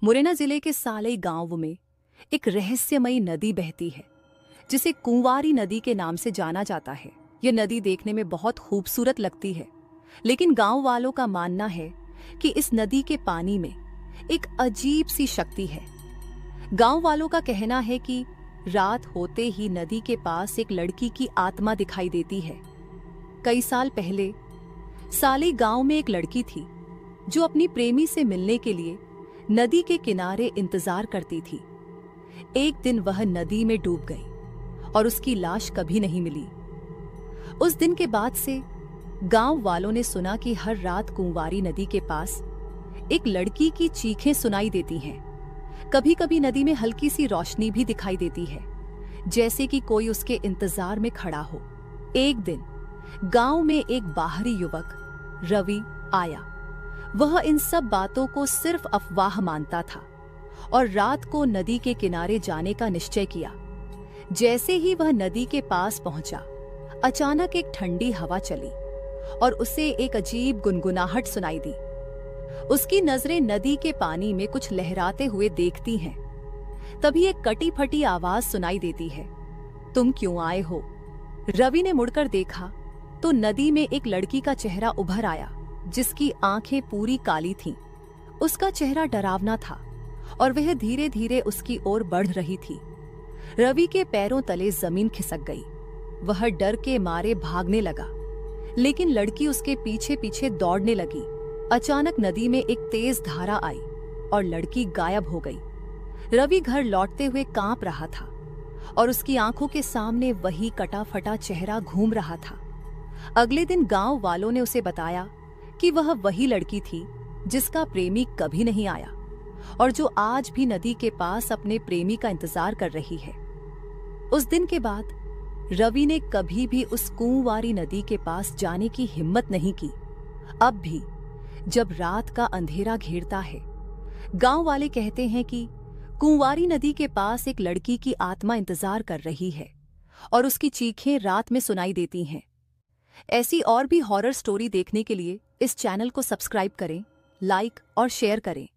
मुरैना जिले के सालई गांव में एक रहस्यमयी नदी बहती है जिसे कुंवारी नदी के नाम से जाना जाता है। यह नदी देखने में बहुत खूबसूरत लगती है, लेकिन गांव वालों का मानना है कि इस नदी के पानी में एक अजीब सी शक्ति है। गांव वालों का कहना है कि रात होते ही नदी के पास एक लड़की की आत्मा दिखाई देती है। कई साल पहले सालई गांव में एक लड़की थी जो अपनी प्रेमी से मिलने के लिए नदी के किनारे इंतजार करती थी। एक दिन वह नदी में डूब गई और उसकी लाश कभी नहीं मिली। उस दिन के बाद से गांव वालों ने सुना कि हर रात कुंवारी नदी के पास एक लड़की की चीखें सुनाई देती हैं। कभी कभी नदी में हल्की सी रोशनी भी दिखाई देती है, जैसे कि कोई उसके इंतजार में खड़ा हो। एक दिन गांव में एक बाहरी युवक रवि आया। वह इन सब बातों को सिर्फ अफवाह मानता था और रात को नदी के किनारे जाने का निश्चय किया। जैसे ही वह नदी के पास पहुंचा, अचानक एक ठंडी हवा चली और उसे एक अजीब गुनगुनाहट सुनाई दी। उसकी नजरें नदी के पानी में कुछ लहराते हुए देखती हैं। तभी एक कटी फटी आवाज सुनाई देती है, तुम क्यों आए हो? रवि ने मुड़कर देखा तो नदी में एक लड़की का चेहरा उभर आया जिसकी आंखें पूरी काली थीं। उसका चेहरा डरावना था और वह धीरे धीरे उसकी ओर बढ़ रही थी। रवि के पैरों तले जमीन खिसक गई। वह डर के मारे भागने लगा, लेकिन लड़की उसके पीछे पीछे दौड़ने लगी। अचानक नदी में एक तेज धारा आई और लड़की गायब हो गई। रवि घर लौटते हुए कांप रहा था और उसकी आंखों के सामने वही कटा फटा चेहरा घूम रहा था। अगले दिन गांव वालों ने उसे बताया कि वह वही लड़की थी जिसका प्रेमी कभी नहीं आया और जो आज भी नदी के पास अपने प्रेमी का इंतजार कर रही है। उस दिन के बाद रवि ने कभी भी उस कुंवारी नदी के पास जाने की हिम्मत नहीं की। अब भी जब रात का अंधेरा घेरता है, गांव वाले कहते हैं कि कुंवारी नदी के पास एक लड़की की आत्मा इंतजार कर रही है और उसकी चीखें रात में सुनाई देती हैं। ऐसी और भी हॉरर स्टोरी देखने के लिए इस चैनल को सब्सक्राइब करें, लाइक और शेयर करें।